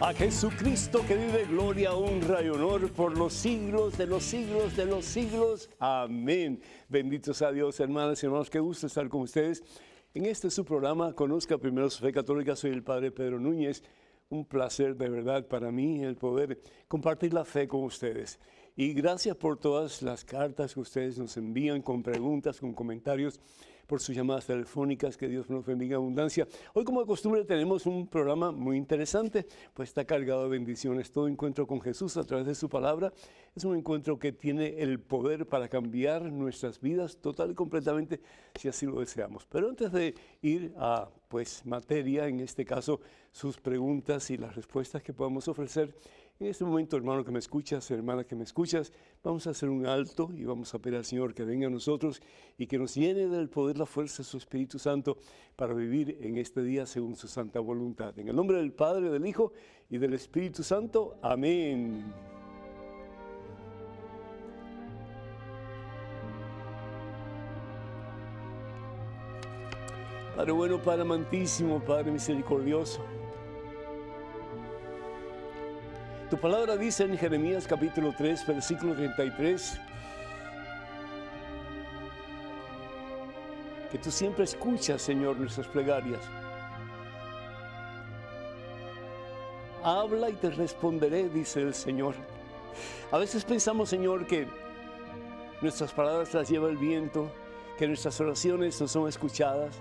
A Jesucristo que vive, gloria, honra y honor por los siglos de los siglos de los siglos. Amén. Bendito sea Dios, hermanas y hermanos. Qué gusto estar con ustedes en este su programa. Conozca primero su fe católica. Soy el Padre Pedro Núñez. Un placer de verdad para mí el poder compartir la fe con ustedes. Y gracias por todas las cartas que ustedes nos envían con preguntas, con comentarios, por sus llamadas telefónicas. Que Dios nos bendiga en abundancia. Hoy, como de costumbre, tenemos un programa muy interesante, pues está cargado de bendiciones. Todo encuentro con Jesús a través de su palabra es un encuentro que tiene el poder para cambiar nuestras vidas total y completamente, si así lo deseamos. Pero antes de ir a materia, en este caso, sus preguntas y las respuestas que podamos ofrecer, en este momento, hermano que me escuchas, hermana que me escuchas, vamos a hacer un alto y vamos a pedir al Señor que venga a nosotros y que nos llene del poder, la fuerza de su Espíritu Santo para vivir en este día según su santa voluntad. En el nombre del Padre, del Hijo y del Espíritu Santo. Amén. Padre bueno, Padre amantísimo, Padre misericordioso. Tu palabra dice en Jeremías capítulo 3, versículo 33, que tú siempre escuchas, Señor, nuestras plegarias. Habla y te responderé, dice el Señor. A veces pensamos, Señor, que nuestras palabras las lleva el viento, que nuestras oraciones no son escuchadas,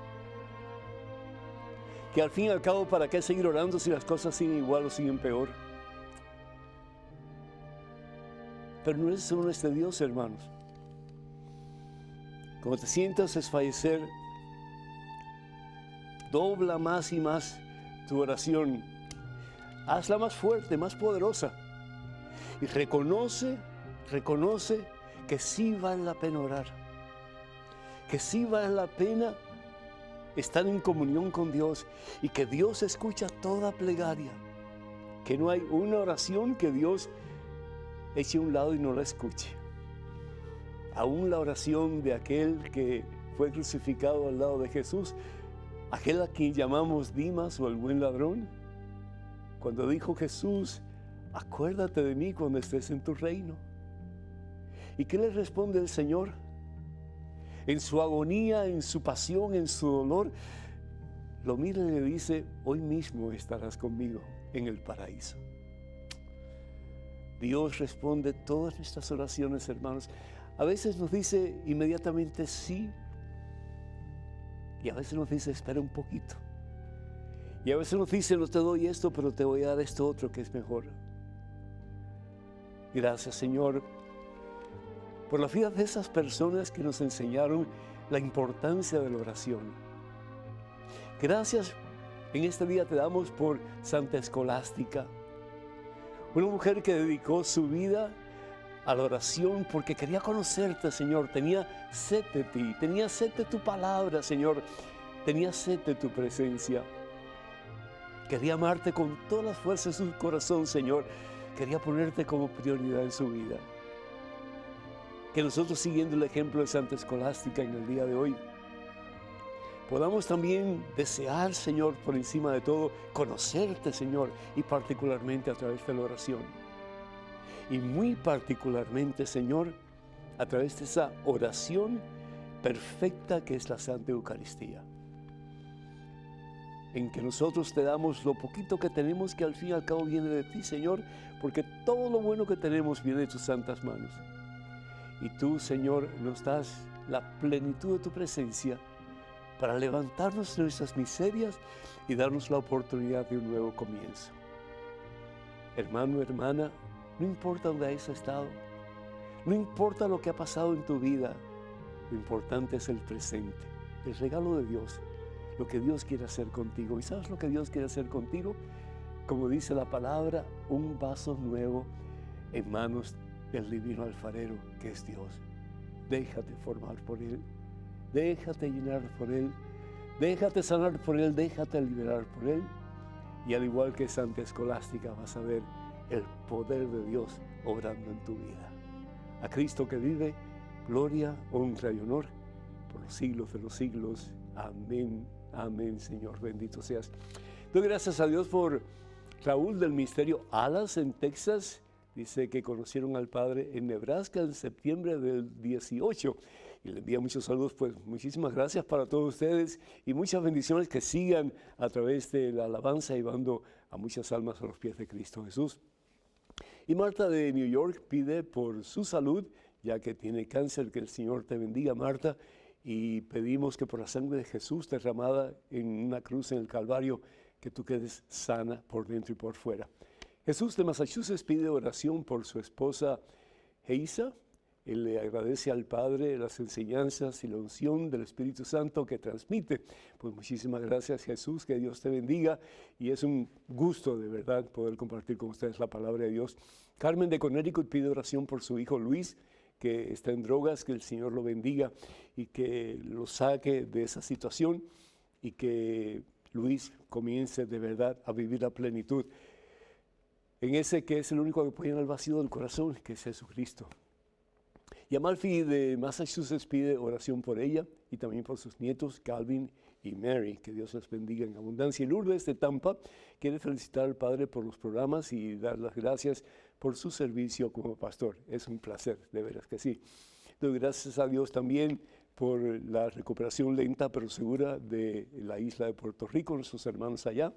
que al fin y al cabo, ¿para qué seguir orando si las cosas siguen igual o siguen peor? Pero no es solo este Dios, hermanos. Cuando te sientas desfallecer, dobla más y más tu oración. Hazla más fuerte, más poderosa. Y reconoce que sí vale la pena orar. Que sí vale la pena estar en comunión con Dios y que Dios escucha toda plegaria. Que no hay una oración que Dios eche a un lado y no la escuche. Aún la oración de aquel que fue crucificado al lado de Jesús, aquel a quien llamamos Dimas o el buen ladrón, cuando dijo Jesús, acuérdate de mí cuando estés en tu reino. ¿Y qué le responde el Señor? En su agonía, en su pasión, en su dolor, lo mira y le dice, hoy mismo estarás conmigo en el paraíso. Dios responde todas nuestras oraciones, hermanos. A veces nos dice inmediatamente sí, y a veces nos dice espera un poquito, y a veces nos dice no te doy esto, pero te voy a dar esto otro que es mejor. Gracias, Señor, por la vida de esas personas que nos enseñaron la importancia de la oración. Gracias, en este día te damos por Santa Escolástica, una mujer que dedicó su vida a la oración porque quería conocerte, Señor. Tenía sed de ti, tenía sed de tu palabra, Señor. Tenía sed de tu presencia. Quería amarte con todas las fuerzas de su corazón, Señor. Quería ponerte como prioridad en su vida. Que nosotros, siguiendo el ejemplo de Santa Escolástica en el día de hoy, podamos también desear, Señor, por encima de todo, conocerte, Señor, y particularmente a través de la oración. Y muy particularmente, Señor, a través de esa oración perfecta que es la Santa Eucaristía. En que nosotros te damos lo poquito que tenemos, que al fin y al cabo viene de ti, Señor, porque todo lo bueno que tenemos viene de tus santas manos. Y tú, Señor, nos das la plenitud de tu presencia para levantarnos de nuestras miserias y darnos la oportunidad de un nuevo comienzo. Hermano, hermana, no importa dónde hayas estado, no importa lo que ha pasado en tu vida, lo importante es el presente, el regalo de Dios, lo que Dios quiere hacer contigo. ¿Y sabes lo que Dios quiere hacer contigo? Como dice la palabra, un vaso nuevo en manos del divino alfarero que es Dios. déjate formar por Él, déjate llenar por Él, déjate sanar por Él, déjate liberar por Él. Y al igual que Santa Escolástica vas a ver el poder de Dios obrando en tu vida. A Cristo que vive, gloria, honra y honor por los siglos de los siglos. Amén, amén, Señor, bendito seas. Doy gracias a Dios por Raúl del Ministerio Alas en Texas. Dice que conocieron al Padre en Nebraska en septiembre del 18. Y le envía muchos saludos, pues muchísimas gracias para todos ustedes y muchas bendiciones que sigan a través de la alabanza llevando a muchas almas a los pies de Cristo Jesús. Y Marta de New York pide por su salud, ya que tiene cáncer. Que el Señor te bendiga, Marta, y pedimos que por la sangre de Jesús derramada en una cruz en el Calvario, que tú quedes sana por dentro y por fuera. Jesús de Massachusetts pide oración por su esposa Heisa. Él le agradece al Padre las enseñanzas y la unción del Espíritu Santo que transmite. Pues muchísimas gracias, Jesús, que Dios te bendiga, y es un gusto de verdad poder compartir con ustedes la palabra de Dios. Carmen de Connecticut pide oración por su hijo Luis, que está en drogas, que el Señor lo bendiga y que lo saque de esa situación y que Luis comience de verdad a vivir la plenitud en ese que es el único que puede llenar el vacío del corazón, que es Jesucristo. Y Amalfi de Massachusetts pide oración por ella y también por sus nietos Calvin y Mary, que Dios les bendiga en abundancia. Y Lourdes de Tampa quiere felicitar al Padre por los programas y dar las gracias por su servicio como pastor. Es un placer, de veras que sí. Doy gracias a Dios también por la recuperación lenta pero segura de la isla de Puerto Rico, nuestros hermanos allá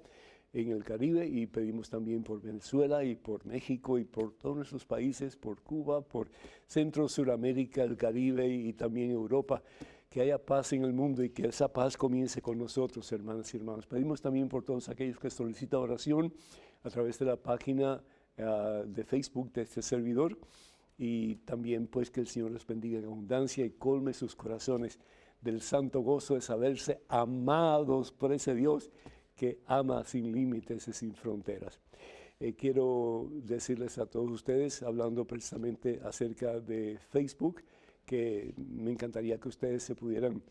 en el Caribe, y pedimos también por Venezuela y por México y por todos nuestros países, por Cuba, por Centro, Suramérica, el Caribe y también Europa, que haya paz en el mundo y que esa paz comience con nosotros, hermanas y hermanos. Pedimos también por todos aquellos que solicitan oración a través de la página de Facebook de este servidor, y también pues que el Señor les bendiga en abundancia y colme sus corazones del santo gozo de saberse amados por ese Dios que ama sin límites y sin fronteras. Quiero decirles a todos ustedes, hablando precisamente acerca de Facebook, que me encantaría que ustedes se pudieran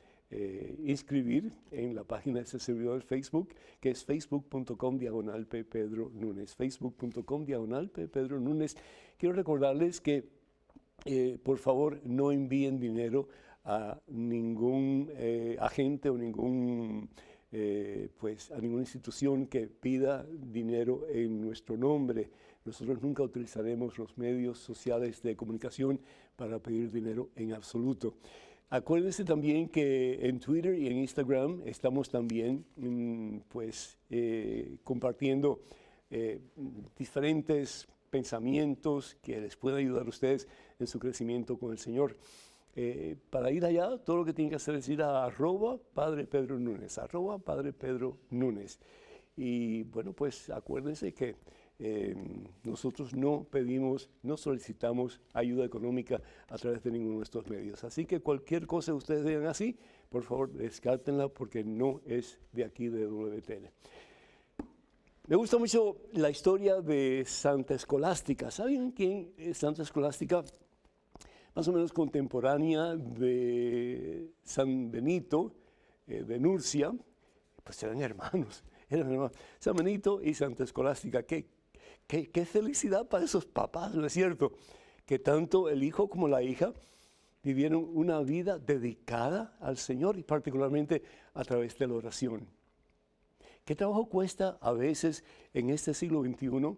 inscribir en la página de este servidor de Facebook, que es facebook.com/ppedronunes, facebook.com/ppedronunes. Quiero recordarles que por favor no envíen dinero a ningún agente o a ninguna institución que pida dinero en nuestro nombre. Nosotros nunca utilizaremos los medios sociales de comunicación para pedir dinero en absoluto. Acuérdense también que en Twitter y en Instagram estamos también compartiendo diferentes pensamientos que les pueden ayudar a ustedes en su crecimiento con el Señor. Para ir allá, todo lo que tienen que hacer es ir a @Padre Pedro Núñez, @Padre Pedro Núñez. Y bueno, pues acuérdense que nosotros no solicitamos ayuda económica a través de ninguno de estos medios. Así que cualquier cosa que ustedes digan así, por favor, descártenla porque no es de aquí de WTN. Me gusta mucho la historia de Santa Escolástica. ¿Saben quién es Santa Escolástica? Más o menos contemporánea de San Benito de Nurcia. Pues eran hermanos. San Benito y Santa Escolástica. Qué felicidad para esos papás, ¿no es cierto? Que tanto el hijo como la hija vivieron una vida dedicada al Señor y particularmente a través de la oración. ¿Qué trabajo cuesta a veces en este siglo XXI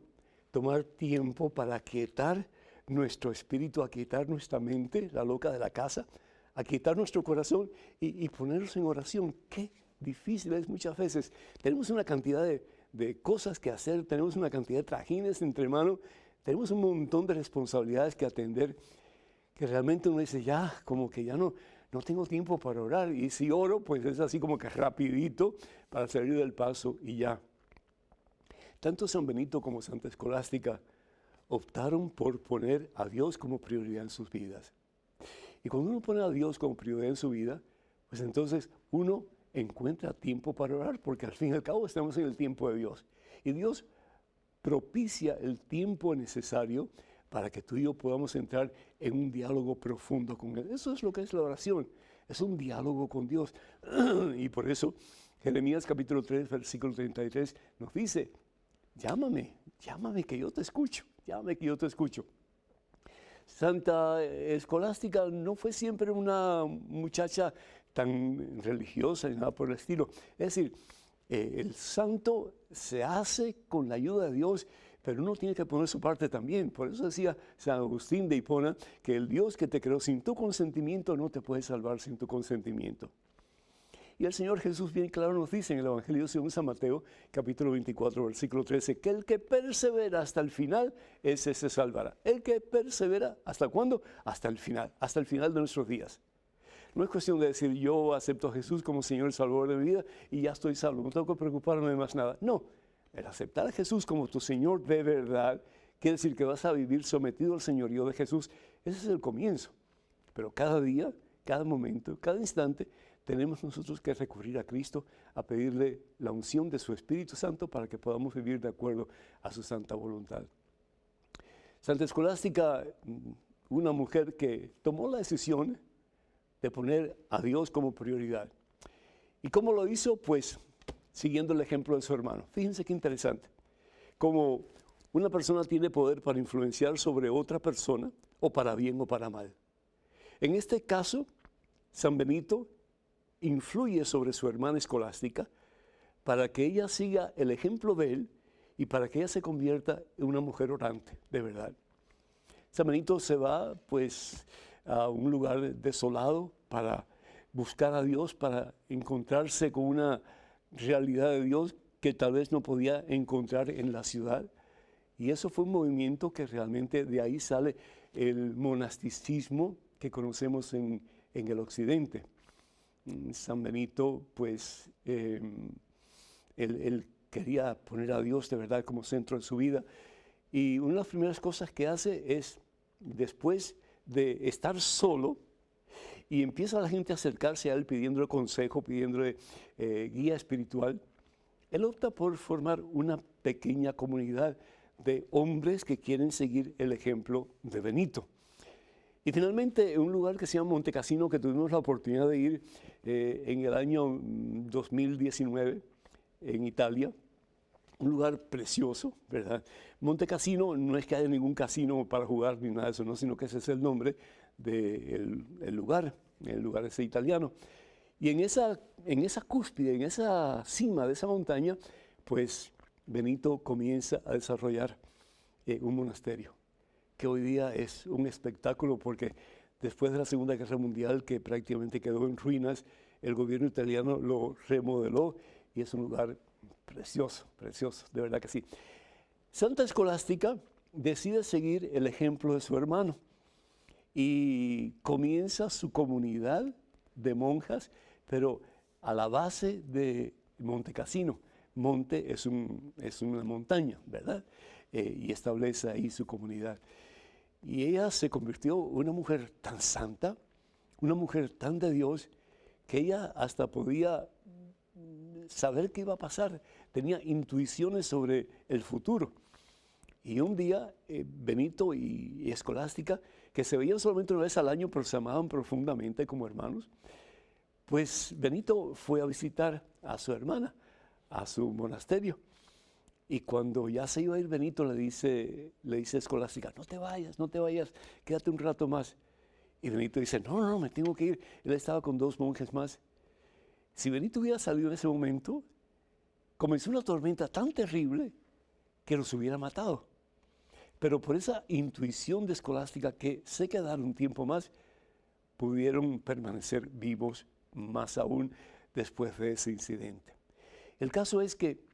tomar tiempo para aquietar nuestro espíritu, aquietar nuestra mente, la loca de la casa, aquietar nuestro corazón y ponernos en oración? Qué difícil es muchas veces. Tenemos una cantidad de cosas que hacer, tenemos una cantidad de trajines entre manos, tenemos un montón de responsabilidades que atender, que realmente uno dice, ya, como que ya no tengo tiempo para orar, y si oro, pues es así como que rapidito para salir del paso y ya. Tanto San Benito como Santa Escolástica optaron por poner a Dios como prioridad en sus vidas. Y cuando uno pone a Dios como prioridad en su vida, pues entonces uno encuentra tiempo para orar, porque al fin y al cabo estamos en el tiempo de Dios. Y Dios propicia el tiempo necesario para que tú y yo podamos entrar en un diálogo profundo con Él. Eso es lo que es la oración, es un diálogo con Dios. Y por eso Jeremías capítulo 3, versículo 33 nos dice, llámame que yo te escucho, llámame que yo te escucho. Santa Escolástica no fue siempre una muchacha tan religiosa ni nada por el estilo. Es decir, el santo se hace con la ayuda de Dios, pero uno tiene que poner su parte también. Por eso decía San Agustín de Hipona que el Dios que te creó sin tu consentimiento no te puede salvar sin tu consentimiento. Y el Señor Jesús bien claro nos dice en el Evangelio según San Mateo, capítulo 24, versículo 13, que el que persevera hasta el final, ese se salvará. El que persevera, ¿hasta cuándo? Hasta el final de nuestros días. No es cuestión de decir, yo acepto a Jesús como Señor y Salvador de mi vida y ya estoy salvo, no tengo que preocuparme de más nada. No, el aceptar a Jesús como tu Señor de verdad, quiere decir que vas a vivir sometido al señorío de Jesús. Ese es el comienzo. Pero cada día, cada momento, cada instante, tenemos nosotros que recurrir a Cristo, a pedirle la unción de su Espíritu Santo para que podamos vivir de acuerdo a su santa voluntad. Santa Escolástica, una mujer que tomó la decisión de poner a Dios como prioridad. ¿Y cómo lo hizo? Pues siguiendo el ejemplo de su hermano. Fíjense qué interesante. Como una persona tiene poder para influenciar sobre otra persona, o para bien o para mal. En este caso, San Benito influye sobre su hermana Escolástica para que ella siga el ejemplo de él y para que ella se convierta en una mujer orante, de verdad. San Benito se va pues a un lugar desolado para buscar a Dios, para encontrarse con una realidad de Dios que tal vez no podía encontrar en la ciudad. Y eso fue un movimiento que realmente de ahí sale el monasticismo que conocemos en el occidente. San Benito, pues, él quería poner a Dios de verdad como centro de su vida. Y una de las primeras cosas que hace es, después de estar solo, y empieza la gente a acercarse a él pidiéndole consejo, pidiéndole guía espiritual, él opta por formar una pequeña comunidad de hombres que quieren seguir el ejemplo de Benito. Y finalmente, en un lugar que se llama Montecassino, que tuvimos la oportunidad de ir en el año 2019 en Italia, un lugar precioso, ¿verdad? Montecassino no es que haya ningún casino para jugar ni nada de eso, ¿no? Sino que ese es el nombre del lugar, el lugar ese italiano. Y en esa cúspide, en esa cima de esa montaña, pues Benito comienza a desarrollar un monasterio, que hoy día es un espectáculo porque después de la Segunda Guerra Mundial, que prácticamente quedó en ruinas, el gobierno italiano lo remodeló y es un lugar precioso, precioso, de verdad que sí. Santa Escolástica decide seguir el ejemplo de su hermano y comienza su comunidad de monjas, pero a la base de Montecassino. Monte es una montaña, ¿verdad? Y establece ahí su comunidad. Y ella se convirtió en una mujer tan santa, una mujer tan de Dios, que ella hasta podía saber qué iba a pasar, tenía intuiciones sobre el futuro. Y un día Benito y Escolástica, que se veían solamente una vez al año, pero se amaban profundamente como hermanos, pues Benito fue a visitar a su hermana, a su monasterio. Y cuando ya se iba a ir Benito, le dice Escolástica, no te vayas, quédate un rato más. Y Benito dice, no, me tengo que ir. Él estaba con 2 monjes más. Si Benito hubiera salido en ese momento, comenzó una tormenta tan terrible que los hubiera matado. Pero por esa intuición de Escolástica, que se quedaron un tiempo más, pudieron permanecer vivos más aún después de ese incidente. El caso es que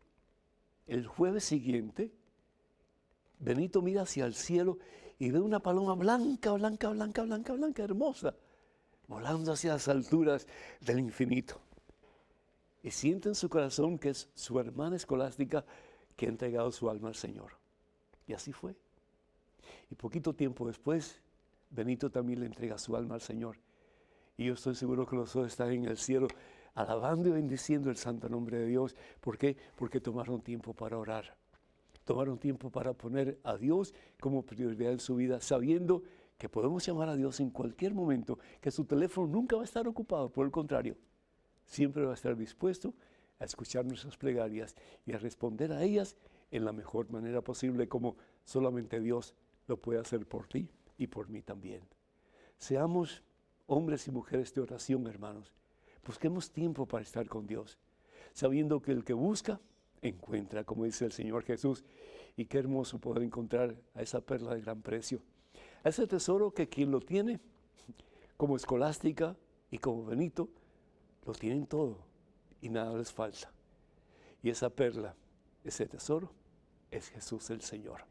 el jueves siguiente, Benito mira hacia el cielo y ve una paloma blanca, hermosa, volando hacia las alturas del infinito. Y siente en su corazón que es su hermana Escolástica que ha entregado su alma al Señor. Y así fue. Y poquito tiempo después, Benito también le entrega su alma al Señor. Y yo estoy seguro que los dos están en el cielo alabando y bendiciendo el santo nombre de Dios. ¿Por qué? Porque tomaron tiempo para orar. tomar un tiempo para poner a Dios como prioridad en su vida, sabiendo que podemos llamar a Dios en cualquier momento, que su teléfono nunca va a estar ocupado, por el contrario, siempre va a estar dispuesto a escuchar nuestras plegarias y a responder a ellas en la mejor manera posible, como solamente Dios lo puede hacer por ti y por mí también. Seamos hombres y mujeres de oración, hermanos. Busquemos tiempo para estar con Dios, sabiendo que el que busca, encuentra, como dice el Señor Jesús. Y qué hermoso poder encontrar a esa perla de gran precio, a ese tesoro que quien lo tiene, como Escolástica y como Benito, lo tienen todo y nada les falta. Y esa perla, ese tesoro, es Jesús el Señor.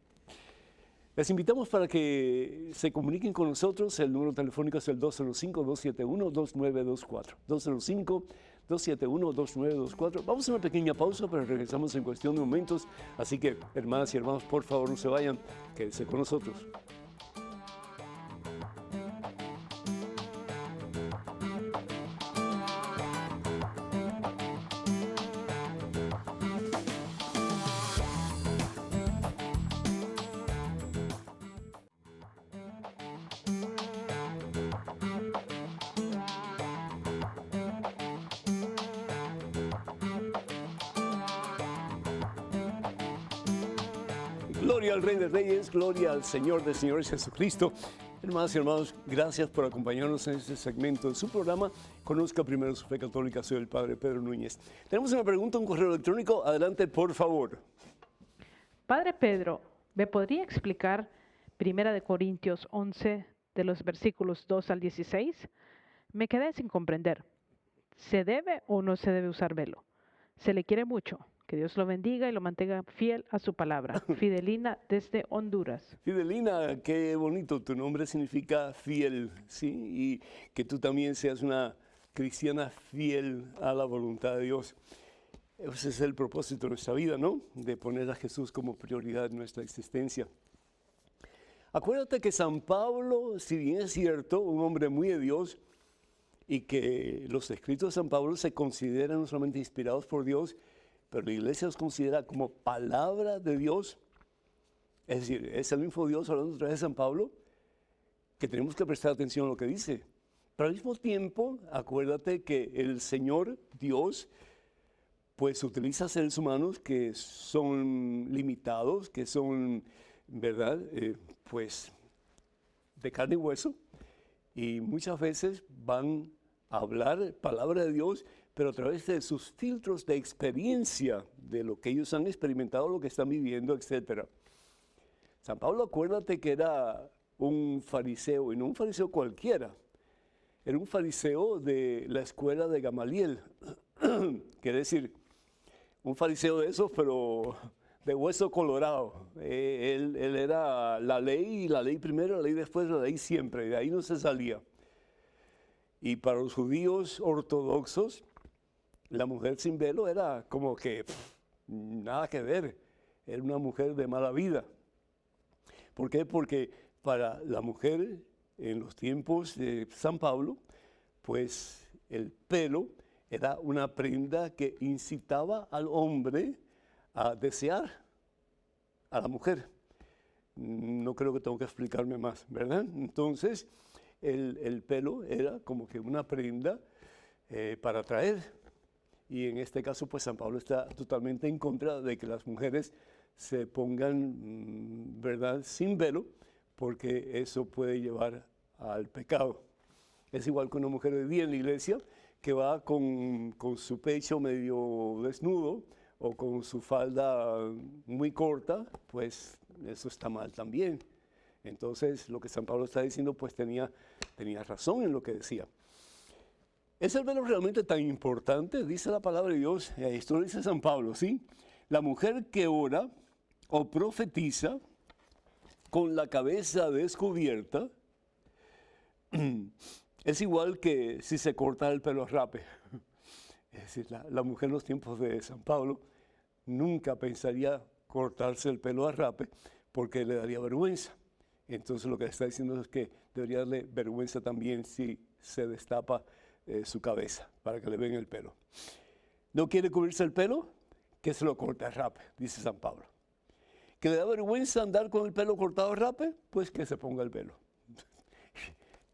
Les invitamos para que se comuniquen con nosotros. El número telefónico es el 205-271-2924. 205-271-2924. Vamos a una pequeña pausa, pero regresamos en cuestión de momentos. Así que, hermanas y hermanos, por favor, no se vayan. Quédense con nosotros. Gloria al Rey de Reyes, gloria al Señor de Señores Jesucristo. Hermanas y hermanos, gracias por acompañarnos en este segmento de su programa. Conozca primero su fe católica. Soy el Padre Pedro Núñez. Tenemos una pregunta, un correo electrónico. Adelante, por favor. Padre Pedro, ¿me podría explicar 1 Corintios 11, de los versículos 2 al 16? Me quedé sin comprender. ¿Se debe o no se debe usar velo? Se le quiere mucho. Que Dios lo bendiga y lo mantenga fiel a su palabra. Fidelina desde Honduras. Fidelina, qué bonito. Tu nombre significa fiel, ¿sí? Y que tú también seas una cristiana fiel a la voluntad de Dios. Ese es el propósito de nuestra vida, ¿no? De poner a Jesús como prioridad en nuestra existencia. Acuérdate que San Pablo, si bien es cierto, un hombre muy de Dios, y que los escritos de San Pablo se consideran no solamente inspirados por Dios, pero la iglesia los considera como palabra de Dios. Es decir, es el mismo Dios hablando a través de San Pablo, que tenemos que prestar atención a lo que dice. Pero al mismo tiempo, acuérdate que el Señor Dios pues utiliza seres humanos que son limitados, que son, ¿verdad? Pues de carne y hueso, y muchas veces van a hablar palabra de Dios, pero a través de sus filtros de experiencia, de lo que ellos han experimentado, lo que están viviendo, etc. San Pablo, acuérdate que era un fariseo, y no un fariseo cualquiera, era un fariseo de la escuela de Gamaliel, quiere decir, un fariseo de esos, pero de hueso colorado. Él era la ley, y la ley primero, la ley después, la ley siempre, de ahí no se salía. Y para los judíos ortodoxos, la mujer sin velo era como que nada que ver, era una mujer de mala vida. ¿Por qué? Porque para la mujer en los tiempos de San Pablo, pues el pelo era una prenda que incitaba al hombre a desear a la mujer. No creo que tengo que explicarme más, ¿verdad? Entonces, el pelo era como que una prenda para atraer. Y en este caso, pues San Pablo está totalmente en contra de que las mujeres se pongan, ¿verdad?, sin velo, porque eso puede llevar al pecado. Es igual que una mujer de día en la iglesia que va con su pecho medio desnudo o con su falda muy corta, pues eso está mal también. Entonces, lo que San Pablo está diciendo, pues tenía razón en lo que decía. ¿Es el velo realmente tan importante? Dice la palabra de Dios, esto lo dice San Pablo, ¿sí? La mujer que ora o profetiza con la cabeza descubierta es igual que si se corta el pelo a rape. Es decir, la mujer en los tiempos de San Pablo nunca pensaría cortarse el pelo a rape porque le daría vergüenza. Entonces lo que está diciendo es que debería darle vergüenza también si se destapa su cabeza para que le vean el pelo. ¿No quiere cubrirse el pelo? Que se lo corte a rape, dice San Pablo. ¿Que le da vergüenza andar con el pelo cortado rape? Pues que se ponga el velo.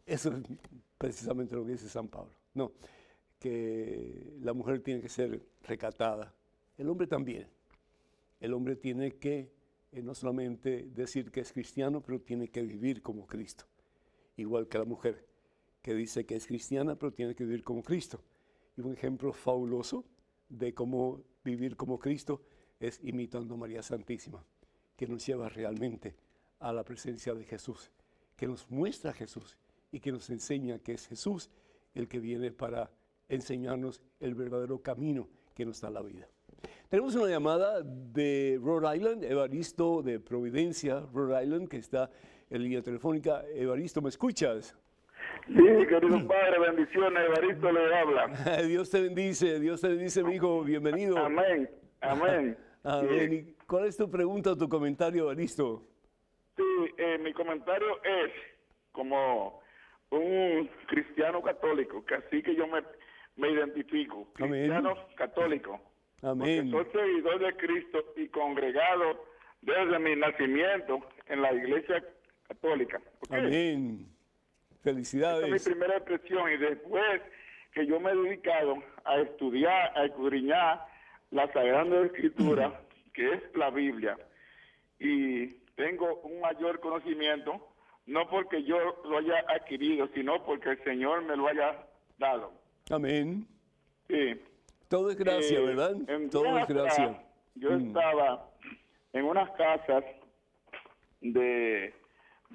Eso es precisamente lo que dice San Pablo. No, que la mujer tiene que ser recatada. El hombre también. El hombre tiene que no solamente decir que es cristiano, pero tiene que vivir como Cristo. Igual que la mujer, que dice que es cristiana, pero tiene que vivir como Cristo. Y un ejemplo fabuloso de cómo vivir como Cristo es imitando a María Santísima, que nos lleva realmente a la presencia de Jesús, que nos muestra a Jesús y que nos enseña que es Jesús el que viene para enseñarnos el verdadero camino que nos da la vida. Tenemos una llamada de Rhode Island, Evaristo de Providencia, Rhode Island, que está en línea telefónica. Evaristo, ¿me escuchas? Sí, querido padre, bendiciones, Evaristo le habla. Dios te bendice, mi hijo, bienvenido. Amén, amén. Amén. ¿Y cuál es tu pregunta o tu comentario, Evaristo? Sí, mi comentario es como un cristiano católico, que así que yo me identifico, cristiano católico. Amén. Porque soy seguidor de Cristo y congregado desde mi nacimiento en la Iglesia Católica. ¿Okay? Amén. Felicidades. Esa es mi primera expresión, y después que yo me he dedicado a estudiar, a escudriñar la Sagrada Escritura, que es la Biblia, y tengo un mayor conocimiento, no porque yo lo haya adquirido, sino porque el Señor me lo haya dado. Amén. Sí. Todo es gracia, ¿verdad? Todo es gracia. Yo estaba en unas casas de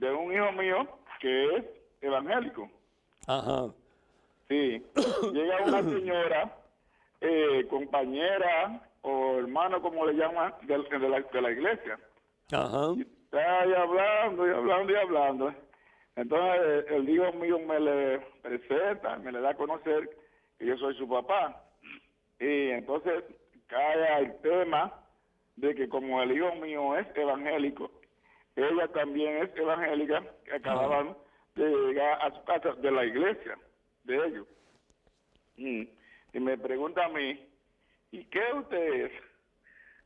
un hijo mío que es evangélico. Ajá. Sí. Llega una señora, compañera o hermano, como le llaman, de la iglesia. Ajá. Está ahí hablando y hablando y hablando. Entonces el hijo mío me le presenta, me le da a conocer que yo soy su papá. Y entonces cae el tema de que como el hijo mío es evangélico, ella también es evangélica, que acababan de llegar a su casa de la iglesia de ellos. Y me pregunta a mí, ¿y qué usted es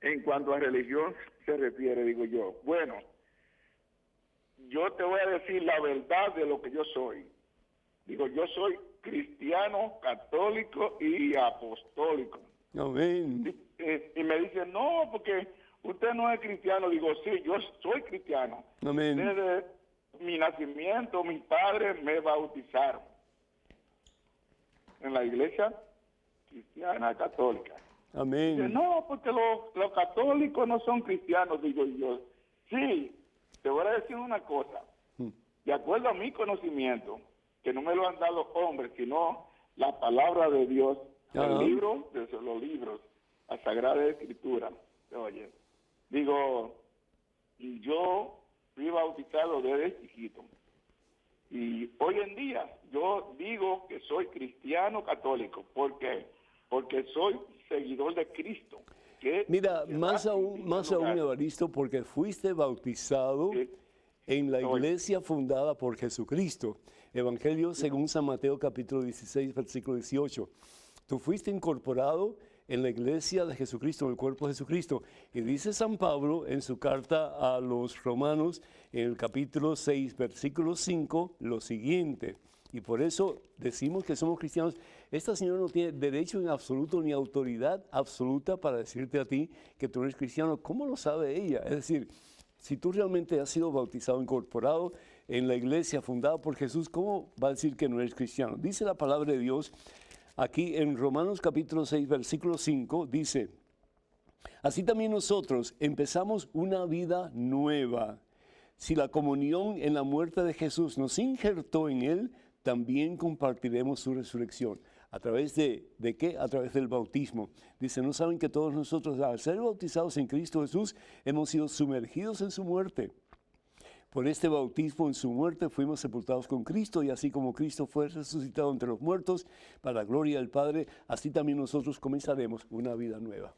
en cuanto a religión se refiere? Digo yo, bueno, yo te voy a decir la verdad de lo que yo soy. Digo, yo soy cristiano, católico y apostólico. Amén. Y me dice, no, porque usted no es cristiano. Digo, sí, yo soy cristiano. Amén. Desde mi nacimiento, mis padres me bautizaron en la iglesia cristiana católica. Amén. Dice, no, porque los católicos no son cristianos. Digo yo, sí, te voy a decir una cosa. De acuerdo a mi conocimiento, que no me lo han dado hombres, sino la palabra de Dios, el libro de los libros, la Sagrada Escritura. Oye, digo, yo fui bautizado desde chiquito. Y hoy en día yo digo que soy cristiano católico. ¿Por qué? Porque soy seguidor de Cristo. Mira, más aún, Evaristo, porque fuiste bautizado en la iglesia fundada por Jesucristo. Evangelio según San Mateo capítulo 16, versículo 18. Tú fuiste incorporado en la iglesia de Jesucristo, en el cuerpo de Jesucristo. Y dice San Pablo en su carta a los romanos, en el capítulo 6, versículo 5, lo siguiente. Y por eso decimos que somos cristianos. Esta señora no tiene derecho en absoluto ni autoridad absoluta para decirte a ti que tú eres cristiano. ¿Cómo lo sabe ella? Es decir, si tú realmente has sido bautizado, incorporado en la iglesia fundada por Jesús, ¿cómo va a decir que no eres cristiano? Dice la palabra de Dios aquí en Romanos capítulo 6, versículo 5, dice, así también nosotros empezamos una vida nueva. Si la comunión en la muerte de Jesús nos injertó en él, también compartiremos su resurrección. ¿A través de qué? A través del bautismo. Dice, ¿no saben que todos nosotros, al ser bautizados en Cristo Jesús, hemos sido sumergidos en su muerte? Por este bautismo en su muerte fuimos sepultados con Cristo, y así como Cristo fue resucitado entre los muertos para la gloria del Padre, así también nosotros comenzaremos una vida nueva.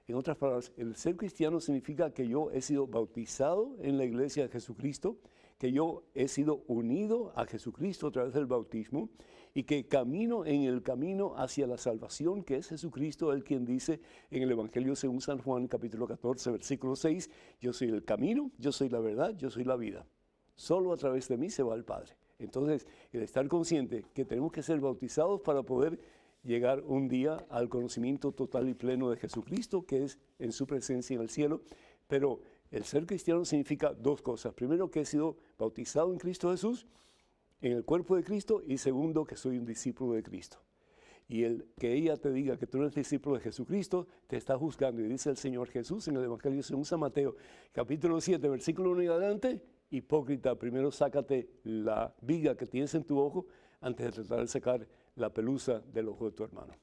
En otras palabras, el ser cristiano significa que yo he sido bautizado en la iglesia de Jesucristo, que yo he sido unido a Jesucristo a través del bautismo, y que camino en el camino hacia la salvación, que es Jesucristo, Él quien dice en el Evangelio según San Juan, capítulo 14, versículo 6, yo soy el camino, yo soy la verdad, yo soy la vida. Solo a través de mí se va al Padre. Entonces, el estar consciente que tenemos que ser bautizados para poder llegar un día al conocimiento total y pleno de Jesucristo, que es en su presencia en el cielo. Pero el ser cristiano significa dos cosas. Primero, que he sido bautizado en Cristo Jesús, en el cuerpo de Cristo, y segundo, que soy un discípulo de Cristo. Y el que ella te diga que tú eres discípulo de Jesucristo, te está juzgando. Y dice el Señor Jesús en el Evangelio según San Mateo, capítulo 7, versículo 1 y adelante, hipócrita, primero sácate la viga que tienes en tu ojo antes de tratar de sacar la pelusa del ojo de tu hermano.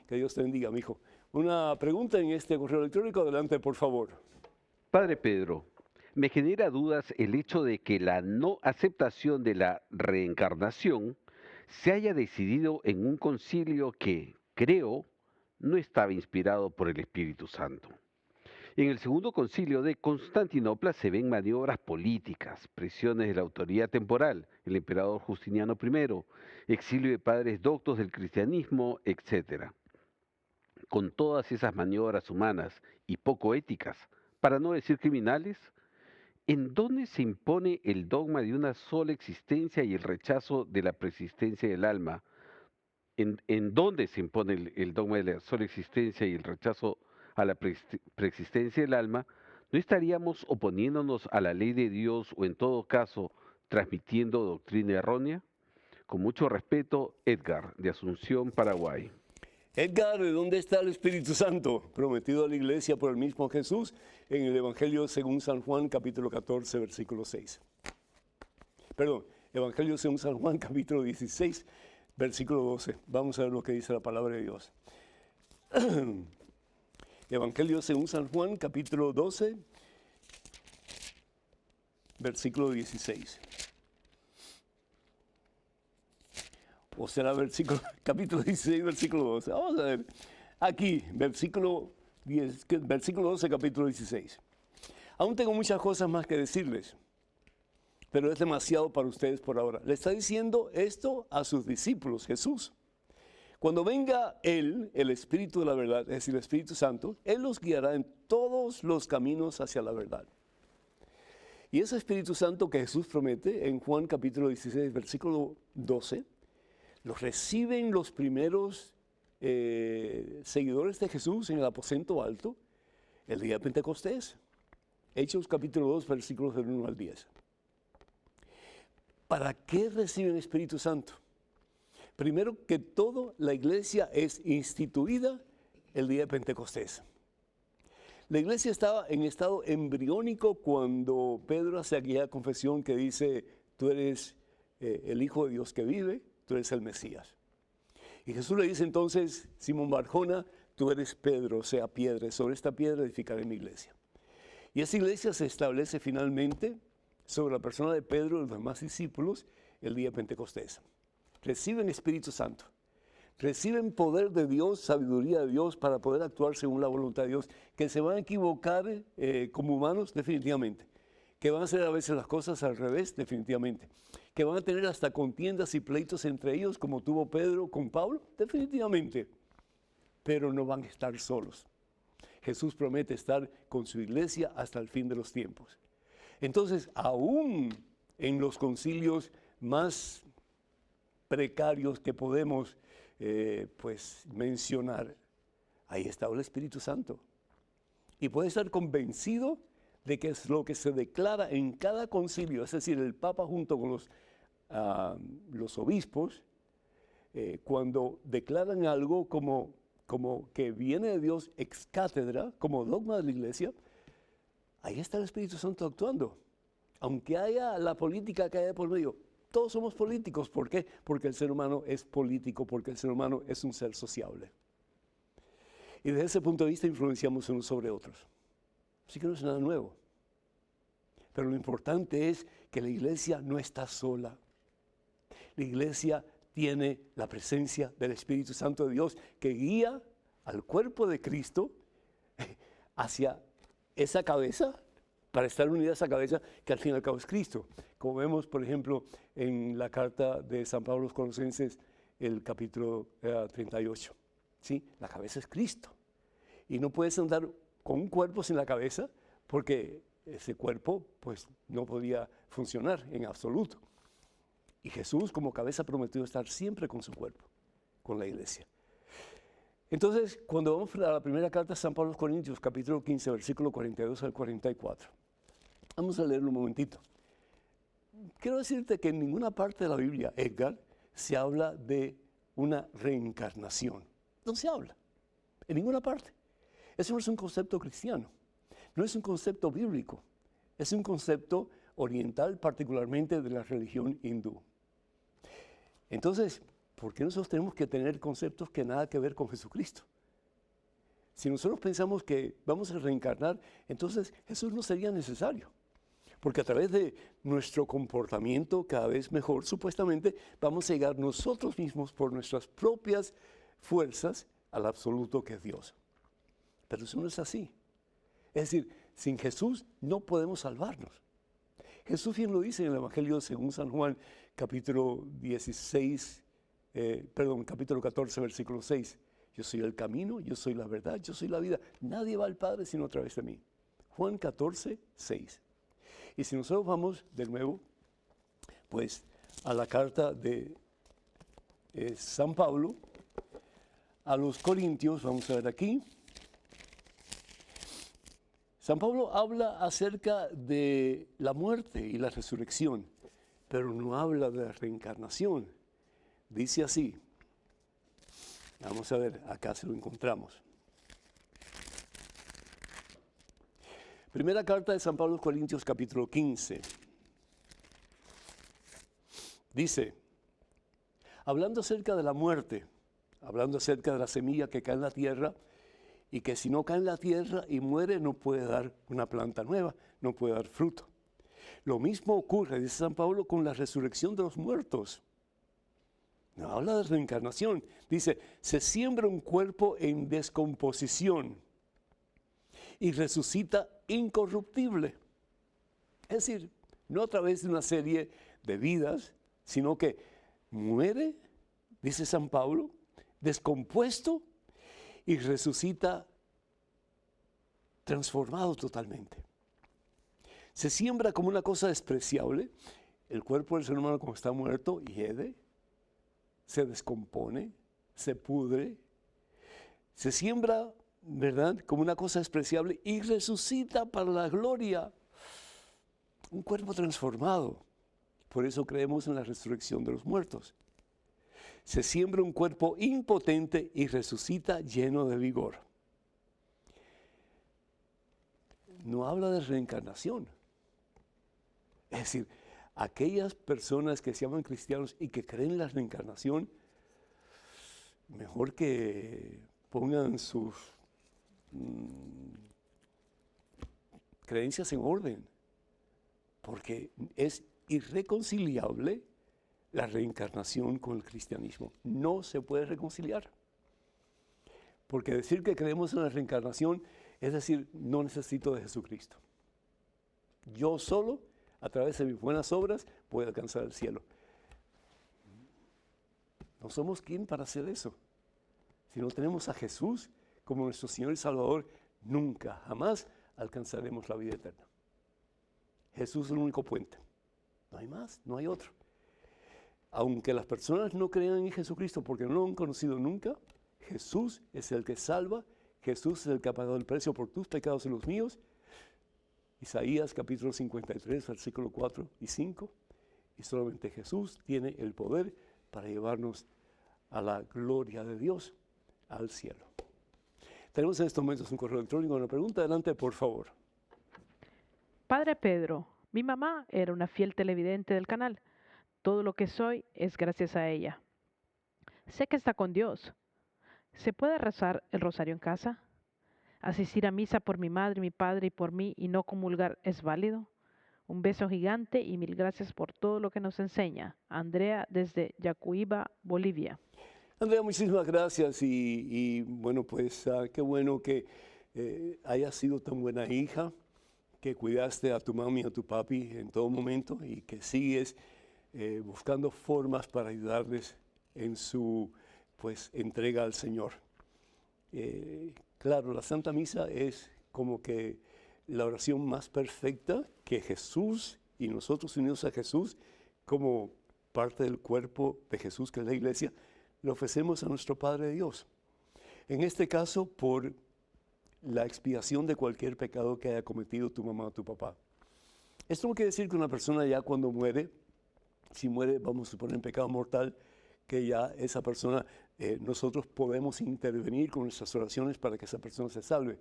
Que Dios te bendiga, mi hijo. Una pregunta en este correo electrónico, adelante, por favor. Padre Pedro, me genera dudas el hecho de que la no aceptación de la reencarnación se haya decidido en un concilio que, creo, no estaba inspirado por el Espíritu Santo. En el segundo concilio de Constantinopla se ven maniobras políticas, presiones de la autoridad temporal, el emperador Justiniano I, exilio de padres doctos del cristianismo, etc. Con todas esas maniobras humanas y poco éticas, para no decir criminales, ¿en dónde se impone el dogma de una sola existencia y el rechazo de la preexistencia del alma? ¿En dónde se impone el dogma de la sola existencia y el rechazo a la preexistencia del alma? ¿No estaríamos oponiéndonos a la ley de Dios o en todo caso transmitiendo doctrina errónea? Con mucho respeto, Edgar, de Asunción, Paraguay. Edgar, ¿de dónde está el Espíritu Santo? Prometido a la iglesia por el mismo Jesús en el Evangelio según San Juan, capítulo 14, versículo 6. Perdón, Evangelio según San Juan, capítulo 16, versículo 12. Vamos a ver lo que dice la palabra de Dios. Evangelio según San Juan, capítulo 12, versículo 16. O será capítulo 16, versículo 12. Vamos a ver. Aquí, versículo 12, capítulo 16. Aún tengo muchas cosas más que decirles, pero es demasiado para ustedes por ahora. Le está diciendo esto a sus discípulos, Jesús. Cuando venga Él, el Espíritu de la verdad, es decir, el Espíritu Santo, Él los guiará en todos los caminos hacia la verdad. Y ese Espíritu Santo que Jesús promete en Juan capítulo 16, versículo 12, los reciben los primeros seguidores de Jesús en el aposento alto el día de Pentecostés. Hechos capítulo 2, versículos del 1 al 10. ¿Para qué reciben Espíritu Santo? Primero que todo, la iglesia es instituida el día de Pentecostés. La iglesia estaba en estado embriónico cuando Pedro hace aquella confesión que dice, tú eres el Hijo de Dios que vive, tú eres el Mesías. Y Jesús le dice entonces, Simón Barjona, tú eres Pedro, o sea, piedra, sobre esta piedra edificaré mi iglesia. Y esa iglesia se establece finalmente sobre la persona de Pedro y los demás discípulos el día de Pentecostés. Reciben Espíritu Santo, reciben poder de Dios, sabiduría de Dios para poder actuar según la voluntad de Dios, que se van a equivocar como humanos definitivamente, que van a hacer a veces las cosas al revés definitivamente, que van a tener hasta contiendas y pleitos entre ellos como tuvo Pedro con Pablo definitivamente, pero no van a estar solos. Jesús promete estar con su iglesia hasta el fin de los tiempos. Entonces, aún en los concilios más precarios que podemos mencionar, ahí está el Espíritu Santo. Y puede estar convencido de que es lo que se declara en cada concilio, es decir, el Papa junto con los obispos, cuando declaran algo como que viene de Dios ex cátedra, como dogma de la iglesia, ahí está el Espíritu Santo actuando. Aunque haya la política que haya por medio, todos somos políticos. ¿Por qué? Porque el ser humano es político, porque el ser humano es un ser sociable. Y desde ese punto de vista influenciamos unos sobre otros. Así que no es nada nuevo. Pero lo importante es que la iglesia no está sola. La iglesia tiene la presencia del Espíritu Santo de Dios que guía al cuerpo de Cristo hacia esa cabeza, para estar unida a esa cabeza que al fin y al cabo es Cristo. Como vemos, por ejemplo, en la carta de San Pablo a los Colosenses, el capítulo 38. ¿Sí? La cabeza es Cristo. Y no puedes andar con un cuerpo sin la cabeza porque ese cuerpo pues, no podía funcionar en absoluto. Y Jesús como cabeza prometió estar siempre con su cuerpo, con la iglesia. Entonces, cuando vamos a la primera carta de San Pablo a los Corintios, capítulo 15, versículo 42 al 44, vamos a leerlo un momentito. Quiero decirte que en ninguna parte de la Biblia, Edgar, se habla de una reencarnación. No se habla, en ninguna parte. Eso no es un concepto cristiano, no es un concepto bíblico, es un concepto oriental, particularmente de la religión hindú. Entonces, ¿por qué nosotros tenemos que tener conceptos que nada que ver con Jesucristo? Si nosotros pensamos que vamos a reencarnar, entonces Jesús no sería necesario. Porque a través de nuestro comportamiento cada vez mejor, supuestamente, vamos a llegar nosotros mismos por nuestras propias fuerzas al absoluto que es Dios. Pero eso no es así. Es decir, sin Jesús no podemos salvarnos. Jesús bien lo dice en el Evangelio según San Juan, capítulo 14, versículo 6. Yo soy el camino, yo soy la verdad, yo soy la vida. Nadie va al Padre sino a través de mí. Juan 14, 6. Y si nosotros vamos de nuevo, pues a la carta de San Pablo a los Corintios, vamos a ver aquí. San Pablo habla acerca de la muerte y la resurrección, pero no habla de la reencarnación. Dice así, vamos a ver, acá se lo encontramos. Primera carta de San Pablo a los Corintios, capítulo 15. Dice, hablando acerca de la muerte, hablando acerca de la semilla que cae en la tierra, y que si no cae en la tierra y muere, no puede dar una planta nueva, no puede dar fruto. Lo mismo ocurre, dice San Pablo, con la resurrección de los muertos. No habla de reencarnación. Dice, se siembra un cuerpo en descomposición y resucita incorruptible. Es decir, no a través de una serie de vidas, sino que muere, dice San Pablo, descompuesto y resucita transformado totalmente. Se siembra como una cosa despreciable. El cuerpo del ser humano, como está muerto, hiede, se descompone, se pudre. Se siembra, ¿verdad?, como una cosa despreciable y resucita para la gloria. Un cuerpo transformado. Por eso creemos en la resurrección de los muertos. Se siembra un cuerpo impotente y resucita lleno de vigor. No habla de reencarnación. Es decir, aquellas personas que se llaman cristianos y que creen en la reencarnación, mejor que pongan sus creencias en orden, porque es irreconciliable la reencarnación con el cristianismo. No se puede reconciliar. Porque decir que creemos en la reencarnación es decir, no necesito de Jesucristo. Yo solo, a través de mis buenas obras, puedo alcanzar el cielo. No somos quien para hacer eso. Si no tenemos a Jesús como nuestro Señor y Salvador, nunca, jamás alcanzaremos la vida eterna. Jesús es el único puente. No hay más, no hay otro. Aunque las personas no crean en Jesucristo porque no lo han conocido nunca, Jesús es el que salva, Jesús es el que ha pagado el precio por tus pecados y los míos. Isaías capítulo 53, versículo 4 y 5. Y solamente Jesús tiene el poder para llevarnos a la gloria de Dios, al cielo. Tenemos en estos momentos un correo electrónico. Una pregunta, adelante, por favor. Padre Pedro, mi mamá era una fiel televidente del canal. Todo lo que soy es gracias a ella. Sé que está con Dios. ¿Se puede rezar el rosario en casa? ¿Asistir a misa por mi madre, mi padre y por mí y no comulgar es válido? Un beso gigante y mil gracias por todo lo que nos enseña. Andrea desde Yacuiba, Bolivia. Andrea, muchísimas gracias y bueno, pues qué bueno que hayas sido tan buena hija, que cuidaste a tu mami y a tu papi en todo momento y que sigues buscando formas para ayudarles en su pues entrega al Señor. Claro, la Santa Misa es como que la oración más perfecta que Jesús y nosotros unidos a Jesús como parte del cuerpo de Jesús, que es la iglesia, le ofrecemos a nuestro Padre Dios. En este caso, por la expiación de cualquier pecado que haya cometido tu mamá o tu papá. Esto no quiere decir que una persona ya cuando muere, si muere, vamos a suponer, en pecado mortal, que ya esa persona, nosotros podemos intervenir con nuestras oraciones para que esa persona se salve.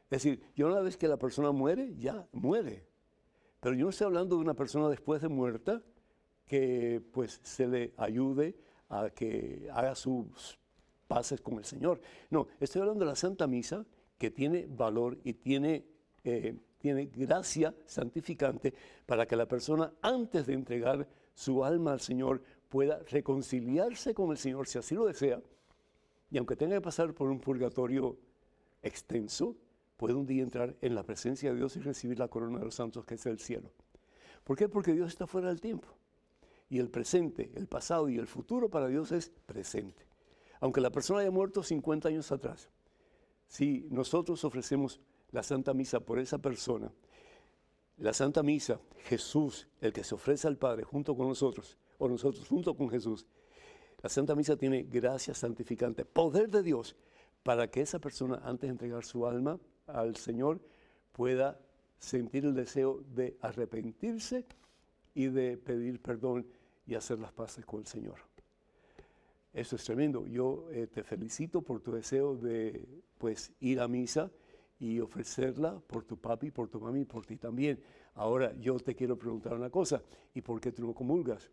Es decir, ya una vez que la persona muere, ya muere. Pero yo no estoy hablando de una persona después de muerta que pues se le ayude a que haga sus paces con el Señor. No, estoy hablando de la Santa Misa, que tiene valor y tiene gracia santificante para que la persona, antes de entregar su alma al Señor, pueda reconciliarse con el Señor, si así lo desea, y aunque tenga que pasar por un purgatorio extenso, puede un día entrar en la presencia de Dios y recibir la corona de los santos, que es el cielo. ¿Por qué? Porque Dios está fuera del tiempo. Y el presente, el pasado y el futuro para Dios es presente. Aunque la persona haya muerto 50 años atrás, si nosotros ofrecemos la Santa Misa por esa persona, la Santa Misa, Jesús, el que se ofrece al Padre junto con nosotros, o nosotros junto con Jesús, la Santa Misa tiene gracia santificante, poder de Dios, para que esa persona, antes de entregar su alma al Señor, pueda sentir el deseo de arrepentirse y de pedir perdón y hacer las paces con el Señor. Eso es tremendo. Yo te felicito por tu deseo de pues, ir a misa y ofrecerla por tu papi, por tu mami y por ti también. Ahora, yo te quiero preguntar una cosa. ¿Y por qué tú no comulgas?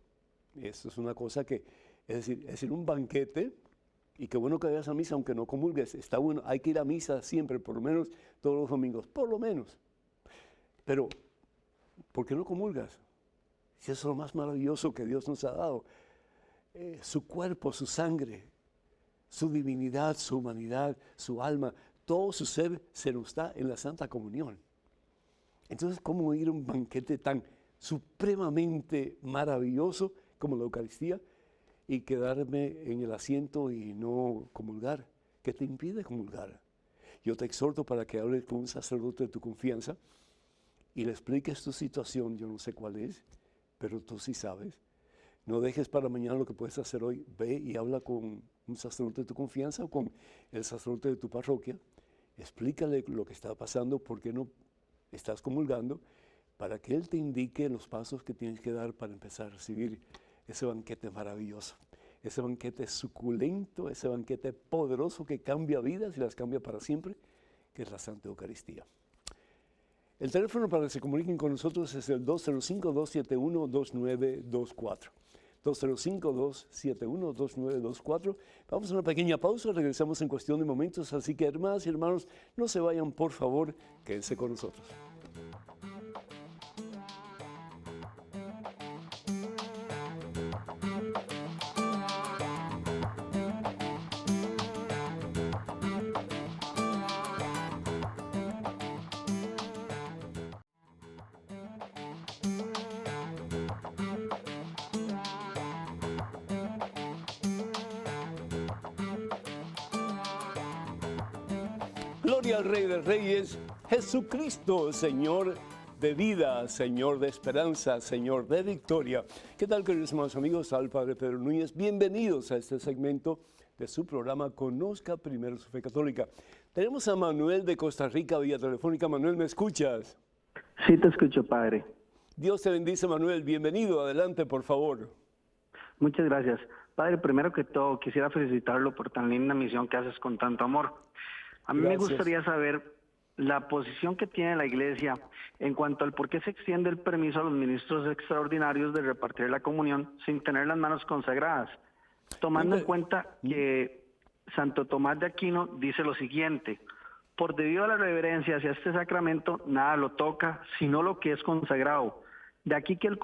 Eso es una cosa que, es decir, un banquete, y qué bueno que vayas a misa aunque no comulgues. Está bueno, hay que ir a misa siempre, por lo menos todos los domingos, por lo menos. Pero, ¿por qué no comulgas? Si eso es lo más maravilloso que Dios nos ha dado. Su cuerpo, su sangre, su divinidad, su humanidad, su alma, todo su ser se nos da en la Santa Comunión. Entonces, ¿cómo ir a un banquete tan supremamente maravilloso como la Eucaristía y quedarme en el asiento y no comulgar? ¿Qué te impide comulgar? Yo te exhorto para que hables con un sacerdote de tu confianza y le expliques tu situación. Yo no sé cuál es, pero tú sí sabes. No dejes para mañana lo que puedes hacer hoy. Ve y habla con un sacerdote de tu confianza o con el sacerdote de tu parroquia. Explícale lo que está pasando, por qué no estás comulgando, para que él te indique los pasos que tienes que dar para empezar a recibir ese banquete maravilloso, ese banquete suculento, ese banquete poderoso que cambia vidas y las cambia para siempre, que es la Santa Eucaristía. El teléfono para que se comuniquen con nosotros es el 205-271-2924. 205-271-2924. Vamos a una pequeña pausa, regresamos en cuestión de momentos, así que hermanas y hermanos, no se vayan, por favor, quédense con nosotros. Gloria al Rey de Reyes, Jesucristo, Señor de vida, Señor de esperanza, Señor de victoria. ¿Qué tal, queridos hermanos amigos? Al Padre Pedro Núñez. Bienvenidos a este segmento de su programa Conozca Primero su Fe Católica. Tenemos a Manuel de Costa Rica vía telefónica. Manuel, ¿me escuchas? Sí, te escucho, Padre. Dios te bendice, Manuel. Bienvenido. Adelante, por favor. Muchas gracias. Padre, primero que todo, quisiera felicitarlo por tan linda misión que haces con tanto amor. A mí me gustaría saber la posición que tiene la Iglesia en cuanto al por qué se extiende el permiso a los ministros extraordinarios de repartir la comunión sin tener las manos consagradas, tomando en cuenta que Santo Tomás de Aquino dice lo siguiente: por debido a la reverencia hacia este sacramento, nada lo toca, sino lo que es consagrado. De aquí que el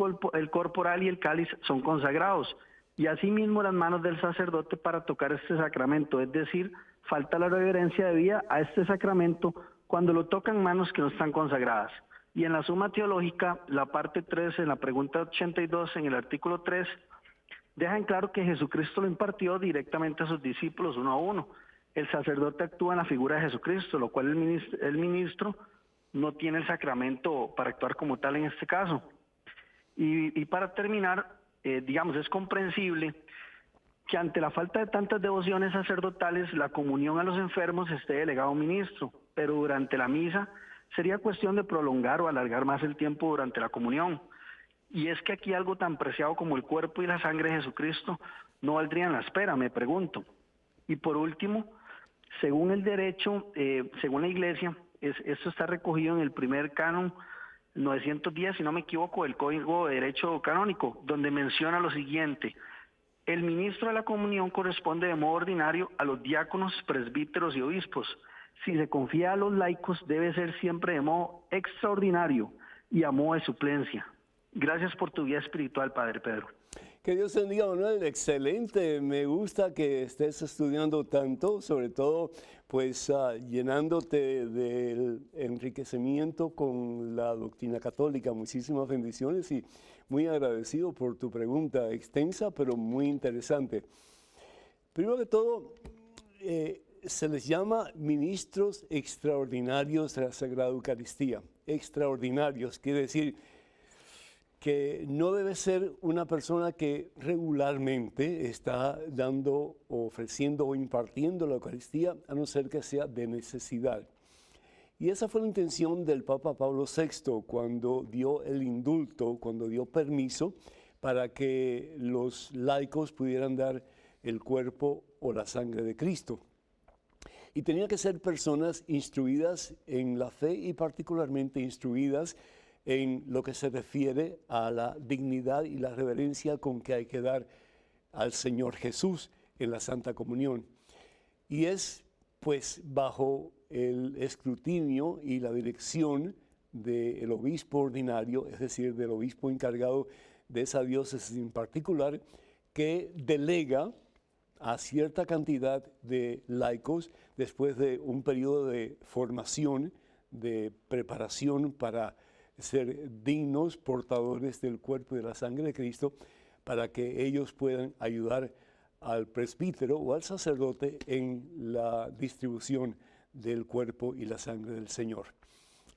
corporal y el cáliz son consagrados, y asimismo las manos del sacerdote para tocar este sacramento, es decir, falta la reverencia debida a este sacramento cuando lo tocan manos que no están consagradas. Y en la Suma Teológica, la parte 3, en la pregunta 82, en el artículo 3, deja en claro que Jesucristo lo impartió directamente a sus discípulos uno a uno. El sacerdote actúa en la figura de Jesucristo, lo cual el ministro no tiene el sacramento para actuar como tal en este caso. Y para terminar, digamos, es comprensible que ante la falta de tantas devociones sacerdotales, la comunión a los enfermos esté delegada a un ministro, pero durante la misa sería cuestión de prolongar o alargar más el tiempo durante la comunión. Y es que aquí algo tan preciado como el cuerpo y la sangre de Jesucristo no valdrían la espera, me pregunto. Y por último, según el derecho, según la Iglesia, esto está recogido en el primer canon 910, si no me equivoco, del Código de Derecho Canónico, donde menciona lo siguiente: el ministro de la comunión corresponde de modo ordinario a los diáconos, presbíteros y obispos. Si se confía a los laicos, debe ser siempre de modo extraordinario y a modo de suplencia. Gracias por tu vida espiritual, Padre Pedro. Que Dios te bendiga, Manuel. Excelente. Me gusta que estés estudiando tanto, sobre todo pues llenándote del enriquecimiento con la doctrina católica. Muchísimas bendiciones y muy agradecido por tu pregunta extensa, pero muy interesante. Primero que todo, se les llama ministros extraordinarios de la Sagrada Eucaristía. Extraordinarios quiere decir que no debe ser una persona que regularmente está dando, ofreciendo o impartiendo la Eucaristía, a no ser que sea de necesidad. Y esa fue la intención del Papa Pablo VI cuando dio el indulto, cuando dio permiso para que los laicos pudieran dar el cuerpo o la sangre de Cristo. Y tenían que ser personas instruidas en la fe y particularmente instruidas en lo que se refiere a la dignidad y la reverencia con que hay que dar al Señor Jesús en la Santa Comunión. Y es pues bajo el escrutinio y la dirección del obispo ordinario, es decir, del obispo encargado de esa diócesis en particular, que delega a cierta cantidad de laicos después de un periodo de formación, de preparación para ser dignos portadores del cuerpo y de la sangre de Cristo, para que ellos puedan ayudar al presbítero o al sacerdote en la distribución del cuerpo y la sangre del Señor.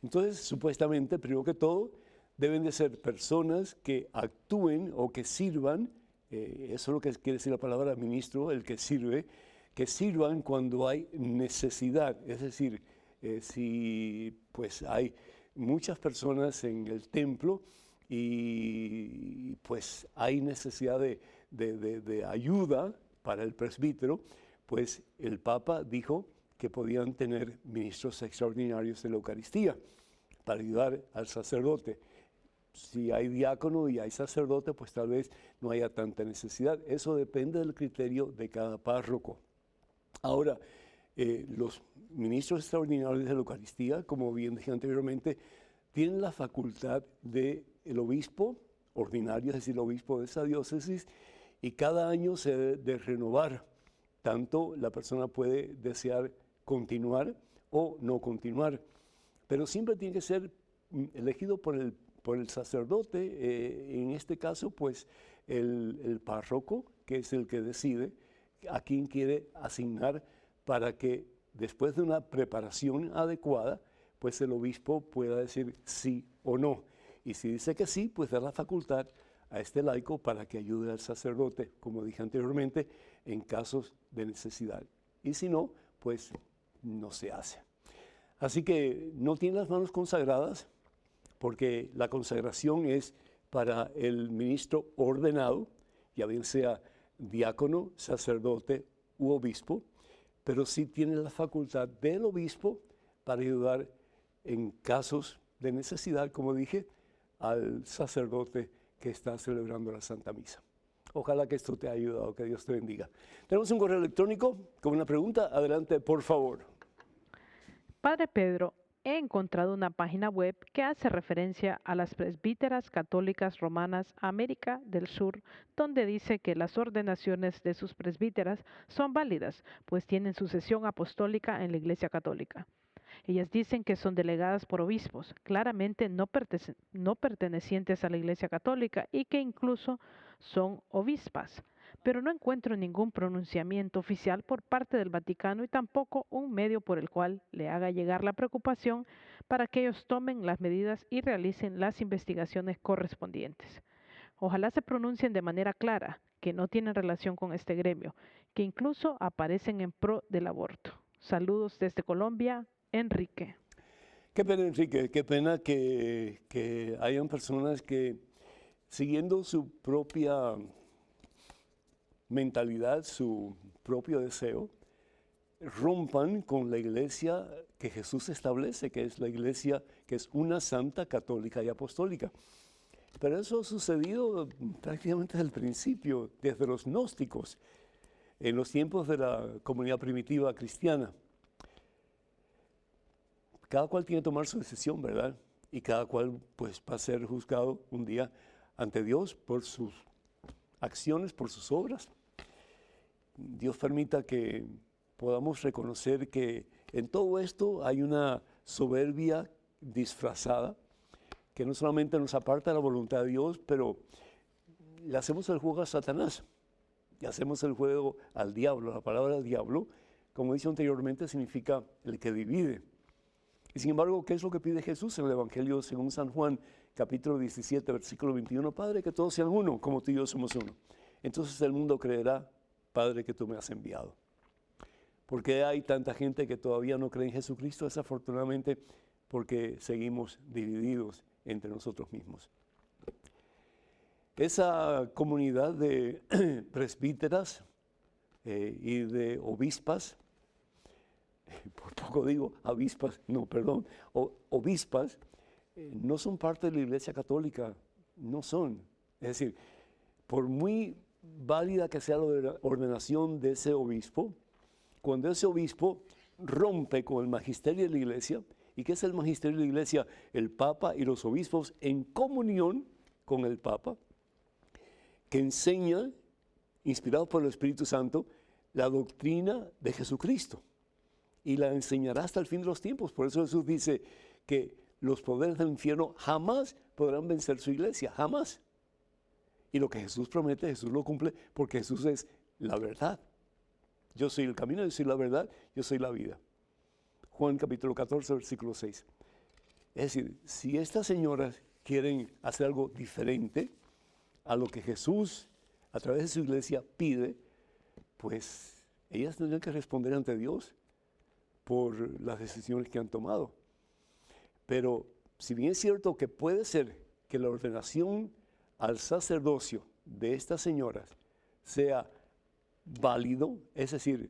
Entonces, supuestamente, primero que todo, deben de ser personas que actúen o que sirvan, eso es lo que quiere decir la palabra ministro, el que sirvan cuando hay necesidad, es decir, si pues hay muchas personas en el templo y pues hay necesidad de ayuda para el presbítero, pues el Papa dijo que podían tener ministros extraordinarios de la Eucaristía para ayudar al sacerdote. Si hay diácono y hay sacerdote, pues tal vez no haya tanta necesidad. Eso depende del criterio de cada párroco. Ahora, los ministros extraordinarios de la Eucaristía, como bien dije anteriormente, tienen la facultad del obispo ordinario, es decir, el obispo de esa diócesis, y cada año se debe de renovar. Tanto la persona puede desear continuar o no continuar, pero siempre tiene que ser elegido por el sacerdote, en este caso, pues el párroco, que es el que decide a quién quiere asignar para que después de una preparación adecuada, pues el obispo pueda decir sí o no. Y si dice que sí, pues dar la facultad a este laico para que ayude al sacerdote, como dije anteriormente, en casos de necesidad. Y si no, pues no se hace. Así que no tiene las manos consagradas, porque la consagración es para el ministro ordenado, ya bien sea diácono, sacerdote u obispo, pero sí tiene la facultad del obispo para ayudar en casos de necesidad, como dije, al sacerdote que está celebrando la Santa Misa. Ojalá que esto te haya ayudado, que Dios te bendiga. Tenemos un correo electrónico con una pregunta. Adelante, por favor. Padre Pedro, he encontrado una página web que hace referencia a las presbíteras católicas romanas América del Sur, donde dice que las ordenaciones de sus presbíteras son válidas, pues tienen sucesión apostólica en la Iglesia Católica. Ellas dicen que son delegadas por obispos, claramente no pertenecientes a la Iglesia Católica y que incluso son obispas. pero no encuentro ningún pronunciamiento oficial por parte del Vaticano y tampoco un medio por el cual le haga llegar la preocupación para que ellos tomen las medidas y realicen las investigaciones correspondientes. Ojalá se pronuncien de manera clara, que no tienen relación con este gremio, que incluso aparecen en pro del aborto. Saludos desde Colombia, Enrique. Qué pena, Enrique, qué pena que hayan personas que, siguiendo su propia mentalidad, su propio deseo, rompan con la iglesia que Jesús establece, que es la iglesia que es una santa, católica y apostólica. Pero eso ha sucedido prácticamente desde el principio, desde los gnósticos, en los tiempos de la comunidad primitiva cristiana. Cada cual tiene que tomar su decisión, ¿verdad? Y cada cual pues va a ser juzgado un día ante Dios por sus acciones, por sus obras. Dios permita que podamos reconocer que en todo esto hay una soberbia disfrazada que no solamente nos aparta de la voluntad de Dios, pero le hacemos el juego a Satanás, le hacemos el juego al diablo. La palabra diablo, como dice anteriormente, significa el que divide. Y sin embargo, ¿qué es lo que pide Jesús en el Evangelio según San Juan, capítulo 17, versículo 21? Padre, que todos sean uno, como tú y yo somos uno. Entonces el mundo creerá, Padre, que tú me has enviado. ¿Por qué hay tanta gente que todavía no cree en Jesucristo? Desafortunadamente, porque seguimos divididos entre nosotros mismos. Esa comunidad de presbíteras y de obispas, por poco digo avispas, no, perdón, obispas, no son parte de la Iglesia Católica, no son. Es decir, por muy válida que sea la ordenación de ese obispo, cuando ese obispo rompe con el magisterio de la Iglesia, ¿y qué es el magisterio de la Iglesia? El Papa y los obispos en comunión con el Papa, que enseñan, inspirados por el Espíritu Santo, la doctrina de Jesucristo. Y la enseñará hasta el fin de los tiempos. Por eso Jesús dice que los poderes del infierno jamás podrán vencer su iglesia, jamás. Y lo que Jesús promete, Jesús lo cumple, porque Jesús es la verdad. Yo soy el camino, yo soy la verdad, yo soy la vida. Juan capítulo 14, versículo 6. Es decir, si estas señoras quieren hacer algo diferente a lo que Jesús, a través de su iglesia, pide, pues ellas tendrán que responder ante Dios por las decisiones que han tomado. Pero si bien es cierto que puede ser que la ordenación al sacerdocio de estas señoras sea válido, es decir,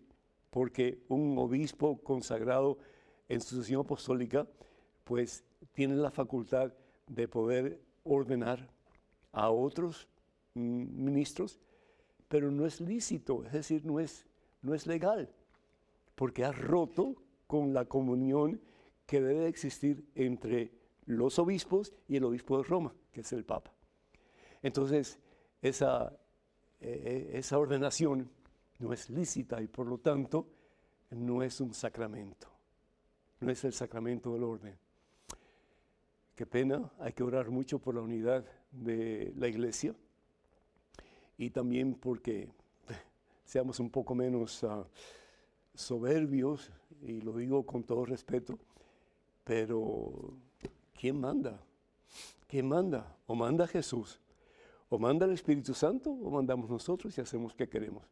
porque un obispo consagrado en sucesión apostólica, pues tiene la facultad de poder ordenar a otros ministros, pero no es lícito, es decir, no es legal, porque ha roto con la comunión que debe existir entre los obispos y el obispo de Roma, que es el Papa. Entonces, esa ordenación no es lícita y por lo tanto no es un sacramento, no es el sacramento del orden. Qué pena, hay que orar mucho por la unidad de la iglesia y también porque seamos un poco menos soberbios, y lo digo con todo respeto, pero ¿quién manda? ¿Quién manda? O manda Jesús, o manda el Espíritu Santo, o mandamos nosotros y hacemos que queremos.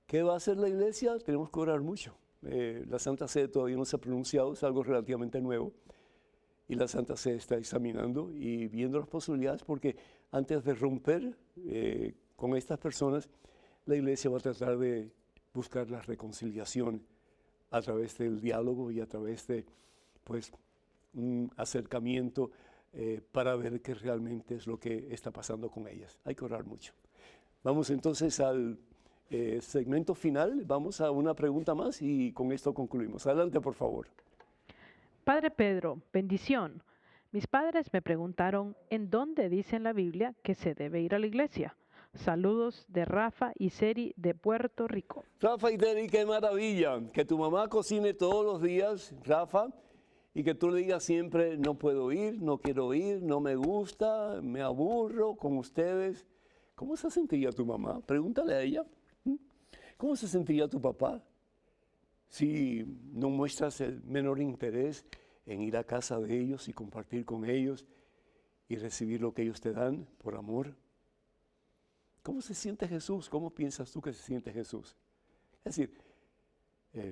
¿Qué va a hacer la iglesia? Tenemos que orar mucho. La Santa Sede todavía no se ha pronunciado, es algo relativamente nuevo, y la Santa Sede está examinando y viendo las posibilidades, porque antes de romper con estas personas, la iglesia va a tratar de buscar la reconciliación a través del diálogo y a través de pues, un acercamiento para ver qué realmente es lo que está pasando con ellas. Hay que orar mucho. Vamos entonces al segmento final, vamos a una pregunta más y con esto concluimos. Adelante, por favor. Padre Pedro, bendición. Mis padres me preguntaron en dónde dice en la Biblia que se debe ir a la iglesia. Saludos de Rafa y Seri de Puerto Rico. Rafa y Seri, qué maravilla. Que tu mamá cocine todos los días, Rafa, y que tú le digas siempre, no puedo ir, no quiero ir, no me gusta, me aburro con ustedes. ¿Cómo se sentiría tu mamá? Pregúntale a ella. ¿Cómo se sentiría tu papá si no muestras el menor interés en ir a casa de ellos y compartir con ellos y recibir lo que ellos te dan por amor? ¿Cómo se siente Jesús? ¿Cómo piensas tú que se siente Jesús? Es decir,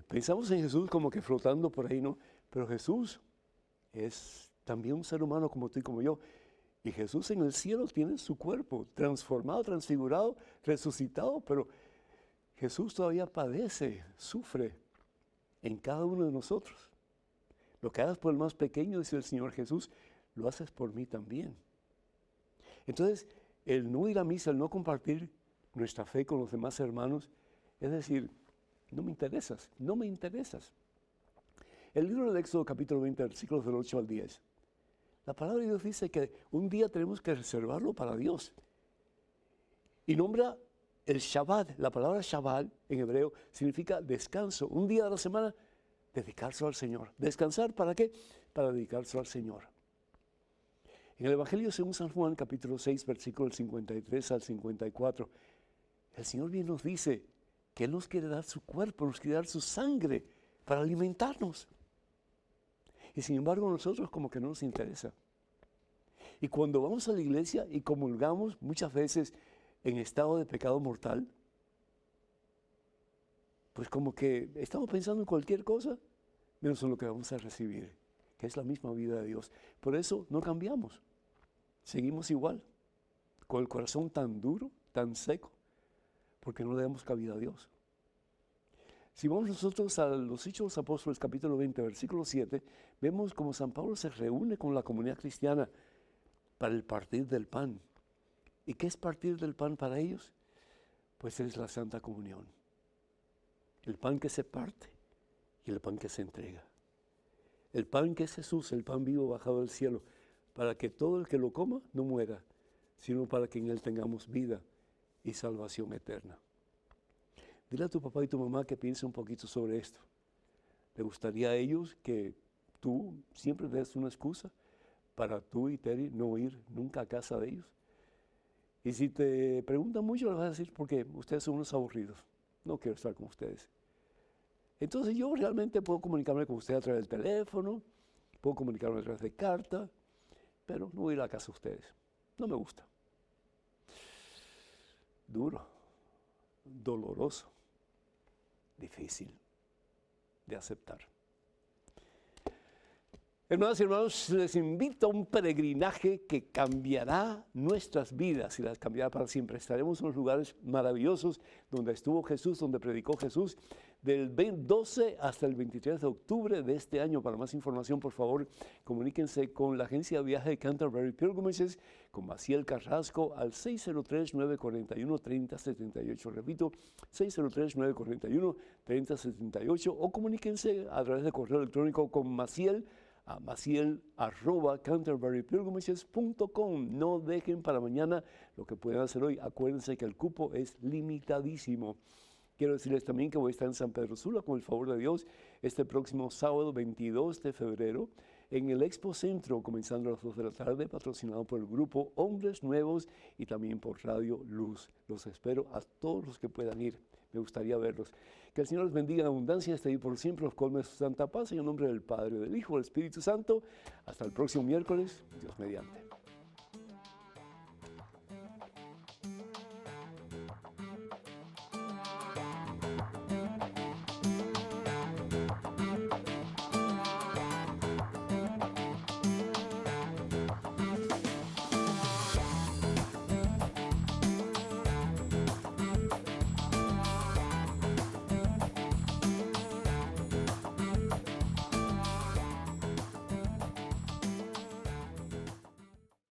pensamos en Jesús como que flotando por ahí, ¿no? Pero Jesús es también un ser humano como tú y como yo. Y Jesús en el cielo tiene su cuerpo transformado, transfigurado, resucitado, pero Jesús todavía padece, sufre en cada uno de nosotros. Lo que hagas por el más pequeño, dice el Señor Jesús, lo haces por mí también. Entonces, el no ir a misa, el no compartir nuestra fe con los demás hermanos, es decir, no me interesas, no me interesas. El libro del Éxodo, capítulo 20, versículos del 8 al 10. La palabra de Dios dice que un día tenemos que reservarlo para Dios. Y nombra el Shabbat. La palabra Shabbat en hebreo significa descanso. Un día de la semana, dedicarse al Señor. ¿Descansar para qué? Para dedicarse al Señor. En el Evangelio según San Juan, capítulo 6, versículos 53 al 54, el Señor bien nos dice que Él nos quiere dar su cuerpo, nos quiere dar su sangre para alimentarnos. Y sin embargo a nosotros como que no nos interesa. Y cuando vamos a la iglesia y comulgamos muchas veces en estado de pecado mortal, pues como que estamos pensando en cualquier cosa, menos en lo que vamos a recibir, que es la misma vida de Dios. Por eso no cambiamos, seguimos igual, con el corazón tan duro, tan seco, porque no le damos cabida a Dios. Si vamos nosotros a los Hechos de los Apóstoles, capítulo 20, versículo 7, vemos como San Pablo se reúne con la comunidad cristiana para el partir del pan. ¿Y qué es partir del pan para ellos? Pues es la Santa Comunión. El pan que se parte y el pan que se entrega. El pan que es Jesús, el pan vivo bajado del cielo, para que todo el que lo coma no muera, sino para que en él tengamos vida y salvación eterna. Dile a tu papá y tu mamá que piensen un poquito sobre esto. ¿Le gustaría a ellos que tú siempre des una excusa para tú y Terry no ir nunca a casa de ellos? Y si te preguntan mucho, le vas a decir, porque ustedes son unos aburridos. No quiero estar con ustedes. Entonces yo realmente puedo comunicarme con ustedes a través del teléfono, puedo comunicarme a través de carta, pero no voy a ir a la casa de ustedes. No me gusta. Duro, doloroso, difícil de aceptar. Hermanas y hermanos, les invito a un peregrinaje que cambiará nuestras vidas y las cambiará para siempre. Estaremos en los lugares maravillosos donde estuvo Jesús, donde predicó Jesús, del 12 hasta el 23 de octubre de este año. Para más información, por favor, comuníquense con la agencia de viaje de Canterbury Pilgrimages, con Maciel Carrasco, al 603-941-3078. Repito, 603-941-3078, o comuníquense a través de correo electrónico con Maciel a maciel@canterburypilgrimages.com. No dejen para mañana lo que pueden hacer hoy. Acuérdense que el cupo es limitadísimo. Quiero decirles también que voy a estar en San Pedro Sula, con el favor de Dios, este próximo sábado 22 de febrero, en el Expo Centro, comenzando a las 2 de la tarde, patrocinado por el grupo Hombres Nuevos y también por Radio Luz. Los espero a todos los que puedan ir. Me gustaría verlos. Que el Señor los bendiga en abundancia, esté ahí por siempre, los colme de su santa paz, en el nombre del Padre, del Hijo, del Espíritu Santo. Hasta el próximo miércoles, Dios mediante.